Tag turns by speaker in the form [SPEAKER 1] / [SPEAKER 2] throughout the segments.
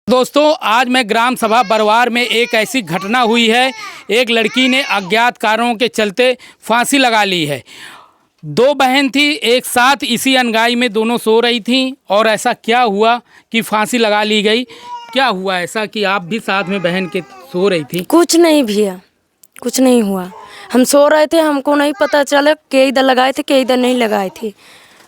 [SPEAKER 1] दोस्तों आज मैं ग्राम सभा बरवार में एक ऐसी घटना हुई है। एक लड़की ने अज्ञात कारणों के चलते फांसी लगा ली है। दो बहन थी, एक साथ इसी अनगाई में दोनों सो रही थी और ऐसा क्या हुआ कि फांसी लगा ली गई। क्या हुआ ऐसा कि आप भी साथ में बहन के सो रही थी?
[SPEAKER 2] कुछ नहीं भैया, कुछ नहीं हुआ। हम सो रहे थे, हमको नहीं पता चला के इधर लगाए थे के इधर नहीं लगाए थे।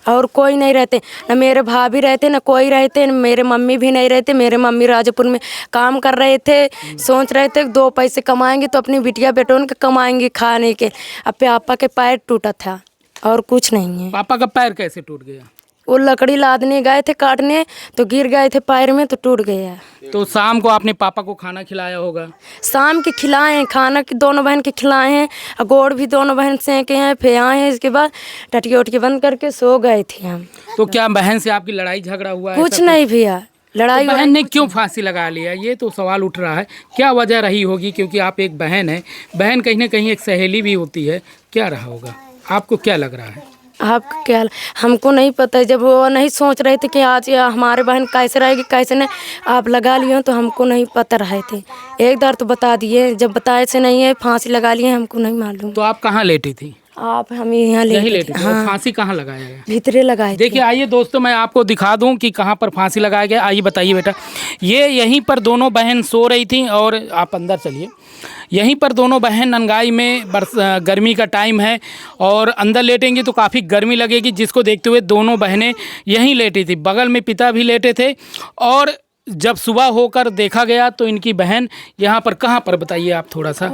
[SPEAKER 2] और कोई नहीं रहते, न मेरे भाभी रहते न कोई रहते, न मेरे मम्मी भी नहीं रहते। मेरे मम्मी राजपुर में काम कर रहे थे, सोच रहे थे दो पैसे कमाएंगे तो अपनी बिटिया बेटों के कमाएंगे खाने के। अब पापा के पैर टूटा था और कुछ नहीं है।
[SPEAKER 1] पापा का पैर कैसे टूट गया?
[SPEAKER 2] वो लकड़ी लादने गए थे काटने तो गिर गए थे पैर में तो टूट गया।
[SPEAKER 1] तो शाम को आपने पापा को खाना खिलाया होगा?
[SPEAKER 2] शाम के खिलाए हैं, खाना की दोनों बहन के खिलाए हैं और गोड़ भी दोनों बहन सेके हैं, फिर आए हैं। इसके बाद टटकी उटकी बंद करके सो गए थे हम।
[SPEAKER 1] तो क्या बहन से आपकी लड़ाई झगड़ा हुआ?
[SPEAKER 2] कुछ नहीं भैया, लड़ाई
[SPEAKER 1] तो बहन ने क्यों फांसी लगा लिया, ये तो सवाल उठ रहा है। क्या वजह रही होगी? क्योंकि आप एक बहन है, बहन कहीं ना कहीं एक सहेली भी होती है। क्या रहा होगा, आपको क्या लग रहा है?
[SPEAKER 2] आपको क्या, हमको नहीं पता। जब वो नहीं सोच रहे थे कि आज हमारे बहन कैसे रहेगी कैसे नहीं, आप लगा लिए तो हमको नहीं पता रहे थे। एक बार तो बता दिए, जब बताए से नहीं है फांसी लगा लिए, हमको नहीं मालूम।
[SPEAKER 1] तो आप कहाँ लेटी थी?
[SPEAKER 2] आप हम यहाँ
[SPEAKER 1] लेटी थी।
[SPEAKER 2] हाँ।
[SPEAKER 1] फांसी कहाँ लगाया गया?
[SPEAKER 2] भीतरे लगाए।
[SPEAKER 1] देखिए आइए दोस्तों, मैं आपको दिखा दूं कि कहाँ पर फांसी लगाया गया। आइए बताइए बेटा। ये यहीं पर दोनों बहन सो रही थी और आप अंदर चलिए। यहीं पर दोनों बहन अनगाई में गर्मी का टाइम है और अंदर लेटेंगी तो काफ़ी गर्मी लगेगी, जिसको देखते हुए दोनों बहनें यहीं लेटी थी। बगल में पिता भी लेटे थे और जब सुबह होकर देखा गया तो इनकी बहन यहाँ पर, कहाँ पर बताइए आप थोड़ा सा।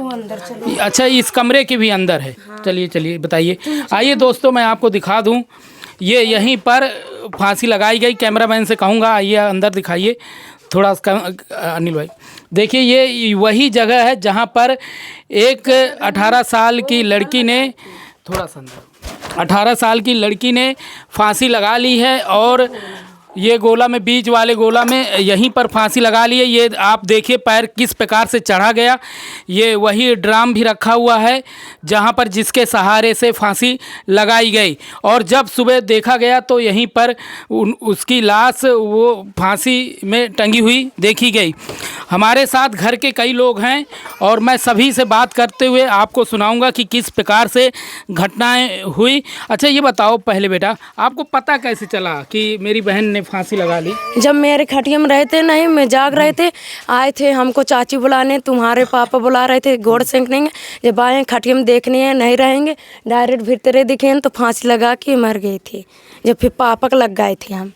[SPEAKER 1] अच्छा, इस कमरे के भी अंदर है। चलिए चलिए बताइए। आइए दोस्तों, मैं आपको दिखा दूँ। ये यहीं पर फांसी लगाई गई। कैमरामैन से कहूँगा आइए अंदर दिखाइए थोड़ा अनिल भाई। देखिए ये वही जगह है जहाँ पर एक 18 साल की लड़की ने, थोड़ा सा अंदर, 18 साल की लड़की ने फांसी लगा ली है और ये गोला में, बीच वाले गोला में यहीं पर फांसी लगा ली है। ये आप देखिए पैर किस प्रकार से चढ़ा गया। ये वही ड्राम भी रखा हुआ है जहाँ पर, जिसके सहारे से फांसी लगाई गई। और जब सुबह देखा गया तो यहीं पर उसकी लाश वो फांसी में टंगी हुई देखी गई। हमारे साथ घर के कई लोग हैं और मैं सभी से बात करते हुए आपको सुनाऊंगा कि किस प्रकार से घटनाएं हुई। अच्छा ये बताओ पहले बेटा, आपको पता कैसे चला कि मेरी बहन ने फांसी लगा ली?
[SPEAKER 2] जब मेरे खटिया में रहते नहीं, मैं जाग रहे थे, आए थे हमको चाची बुलाने, तुम्हारे पापा बुला रहे थे गोड़ सेंकने। जब आए खटिया में देखने हैं नहीं रहेंगे, डायरेक्ट भीतरे दिखे तो फांसी लगा के मर गई थी। जब फिर पापा को लग गए थे हम।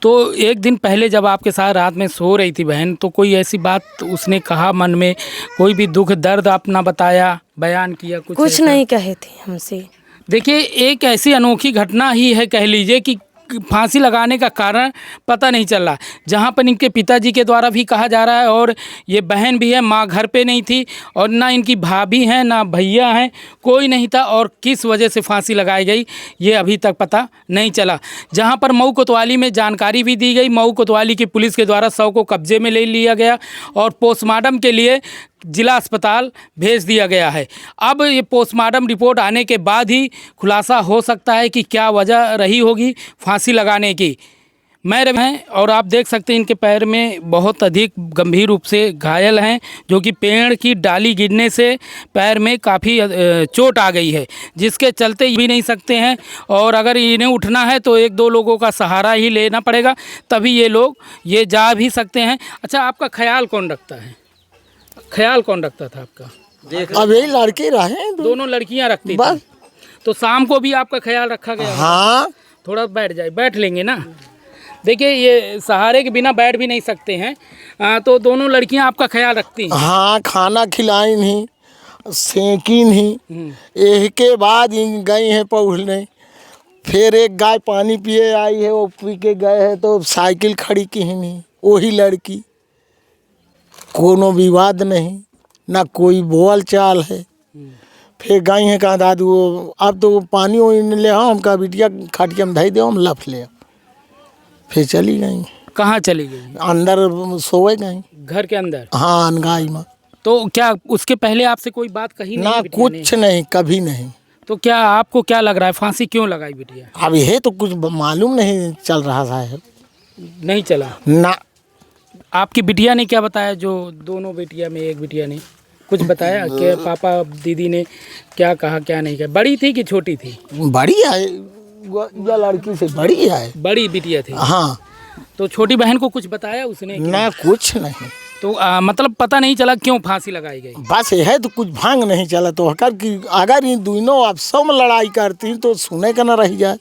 [SPEAKER 1] तो एक दिन पहले जब आपके साथ रात में सो रही थी बहन, तो कोई ऐसी बात उसने कहा मन में, कोई भी दुख दर्द अपना बताया, बयान किया?
[SPEAKER 2] कुछ नहीं कहे थे हमसे।
[SPEAKER 1] देखिए एक ऐसी अनोखी घटना ही है कह लीजिए कि फांसी लगाने का कारण पता नहीं चल रहा। जहाँ पर इनके पिताजी के द्वारा भी कहा जा रहा है और ये बहन भी है, माँ घर पे नहीं थी और ना इनकी भाभी हैं ना भैया हैं, कोई नहीं था। और किस वजह से फांसी लगाई गई ये अभी तक पता नहीं चला। जहाँ पर मऊ कोतवाली में जानकारी भी दी गई, मऊ कोतवाली की पुलिस के द्वारा शव को कब्जे में ले लिया गया और पोस्टमार्टम के लिए जिला अस्पताल भेज दिया गया है। अब ये पोस्टमार्टम रिपोर्ट आने के बाद ही खुलासा हो सकता है कि क्या वजह रही होगी फांसी लगाने की। मैं हैं और आप देख सकते हैं इनके पैर में बहुत अधिक गंभीर रूप से घायल हैं, जो कि पेड़ की डाली गिरने से पैर में काफ़ी चोट आ गई है, जिसके चलते भी नहीं सकते हैं और अगर इन्हें उठना है तो एक दो लोगों का सहारा ही लेना पड़ेगा, तभी ये लोग ये जा भी सकते हैं। अच्छा, आपका ख्याल कौन रखता है? ख्याल कौन रखता था आपका?
[SPEAKER 3] अब यही लड़के रहे,
[SPEAKER 1] दोनों लड़कियां रखती
[SPEAKER 3] बस।
[SPEAKER 1] थी। तो शाम को भी आपका ख्याल रखा गया?
[SPEAKER 3] हाँ।
[SPEAKER 1] थोड़ा बैठ लेंगे ना। देखिए ये सहारे के बिना बैठ भी नहीं सकते हैं। तो दोनों लड़कियां आपका ख्याल रखती हैं?
[SPEAKER 3] हाँ, खाना खिलाई नहीं, सेकी नहीं। एक के बाद गई हैं पहुँचने। फिर एक गाय पानी पिए आई है, वो पी के गए हैं तो साइकिल खड़ी की ही नहीं, वही लड़की। कोनो विवाद नहीं, ना कोई बोल चाल है। फिर गई हैं कहा दादू अब तो पानी ले आओ, हम कहा बिटिया खटिया में धई दो, हम लफ ले। फिर चली गई।
[SPEAKER 1] कहाँ चली गई?
[SPEAKER 3] अंदर सोए गई,
[SPEAKER 1] घर के अंदर?
[SPEAKER 3] हाँ, अनगाई में।
[SPEAKER 1] तो क्या उसके पहले आपसे कोई बात कही नहीं?
[SPEAKER 3] ना कुछ नहीं, कभी नहीं।
[SPEAKER 1] तो क्या आपको क्या लग रहा है फांसी क्यों लगाई बिटिया?
[SPEAKER 3] अब यह तो कुछ मालूम नहीं चल रहा था।
[SPEAKER 1] नहीं चला
[SPEAKER 3] ना।
[SPEAKER 1] आपकी बिटिया ने क्या बताया, जो दोनों बेटिया में एक बिटिया ने कुछ बताया कि पापा दीदी ने क्या कहा क्या नहीं कहा? बड़ी थी कि छोटी थी?
[SPEAKER 3] बड़ी है, ये लड़की से बड़ी है।
[SPEAKER 1] बड़ी बिटिया थी।
[SPEAKER 3] हाँ।
[SPEAKER 1] तो छोटी बहन को कुछ बताया उसने कि?
[SPEAKER 3] ना कुछ नहीं।
[SPEAKER 1] तो मतलब पता नहीं चला क्यों फांसी लगाई गई?
[SPEAKER 3] बस यह है तो कुछ भांग नहीं चला तो हकर कि अगर ये दोनों आपसों में लड़ाई करती तो सुने का न रह जाए।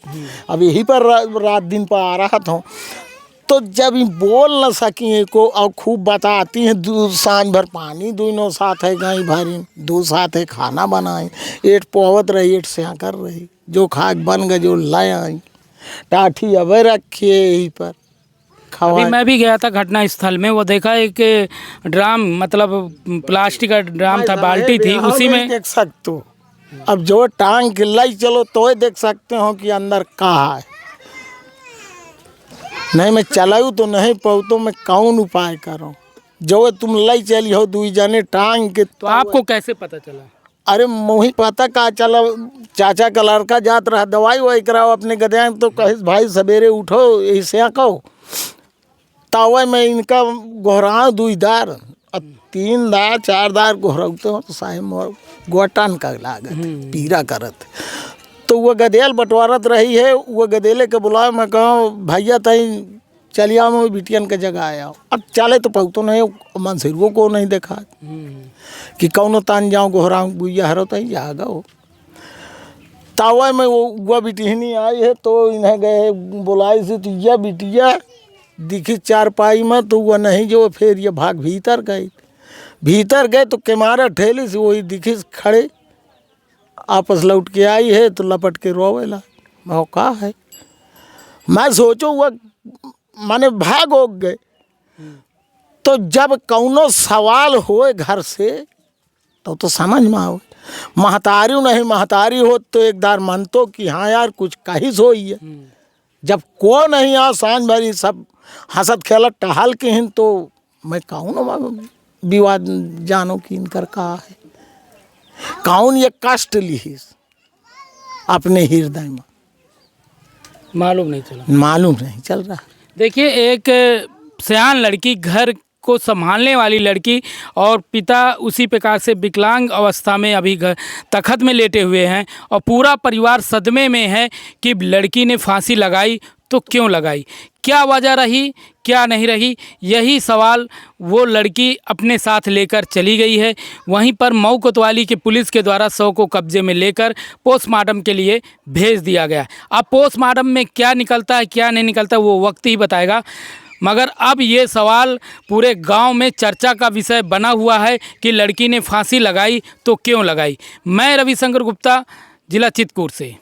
[SPEAKER 3] अब यही पर रात दिन पर आ रहा था तो जब ये बोल न सकी को और खूब बताती हैं, सांझ भर पानी दोनों साथ है गाय भरी, दो साथ है खाना बनाई, एट पोवत रही, एट से कर रही, जो खाक बन गए जो लाए आई, टाठी अब रखिए यहीं पर
[SPEAKER 1] अभी मैं भी गया था घटना स्थल में, वो देखा एक ड्राम, मतलब प्लास्टिक का ड्राम था, बाल्टी थी, उसी में
[SPEAKER 3] देख सकते हो। अब जो टांग के लाई चलो तो ही देख सकते हो कि अंदर कहाँ है। नहीं मैं चलाऊँ तो नहीं पाऊँ तो मैं कौन उपाय करूँ? जो तुम लाई चली हो दुई जने टांग के।
[SPEAKER 1] तो आपको कैसे पता चला?
[SPEAKER 3] अरे मोही पता का चला, चाचा का लड़का जात रहा दवाई ववाई कराओ अपने गदे, तो कहे भाई सवेरे उठो ऐसे कहो तावे में इनका गोहरा दुई दार, अब 3 दार 4 दार गोहराते हो तो साहे मोर गोटन का लागत पीरा करत। तो वह गदेल बंटवारत रही है, वह गदेले के बुलाए, मैं कहूँ भैया तई चलिए मैं बिटियन के जगह आया। अब चले तो पहुँचो नहीं, मंसिरवो को नहीं देखा कि कौनो तान जाऊँ गोहराऊँ बुया हरो तई जागा हो। तावा में वो बिटिहनी आई है तो इन्हें गए बुलाई से, तो यह बिटिया दिखी चारपाई में, तो वह नहीं जो फिर ये भाग भीतर गए तो केमारा ठेली से वही दिखी खड़े, आपस लौट के आई है तो लपट के रोवेला। मैं का है, मैं सोचो वह माने भाग हो गए। तो जब कौनो सवाल होए घर से तो समझ में आओ, महतारी नहीं महतारी हो तो एक दार मन तो कि हाँ यार कुछ कही सोई है। जब को नहीं आ सांझ भरी सब हंसत खेलत टहल के हिन, तो मैं कौन विवाद जानो कि इनकर का है, कौन ये कष्ट ली अपने हृदय में,
[SPEAKER 1] मालूम नहीं
[SPEAKER 3] चल रहा।
[SPEAKER 1] देखिए, एक सयान लड़की, घर को संभालने वाली लड़की, और पिता उसी प्रकार से विकलांग अवस्था में अभी घर तखत में लेटे हुए हैं, और पूरा परिवार सदमे में है कि लड़की ने फांसी लगाई तो क्यों लगाई, क्या वजह रही, क्या नहीं रही, यही सवाल वो लड़की अपने साथ लेकर चली गई है। वहीं पर मऊ कोतवाली की पुलिस के द्वारा शव को कब्जे में लेकर पोस्टमार्टम के लिए भेज दिया गया। अब पोस्टमार्टम में क्या निकलता है क्या नहीं निकलता वो वक्त ही बताएगा, मगर अब ये सवाल पूरे गांव में चर्चा का विषय बना हुआ है कि लड़की ने फांसी लगाई तो क्यों लगाई। मैं रविशंकर गुप्ता, जिला चित्रकूट से।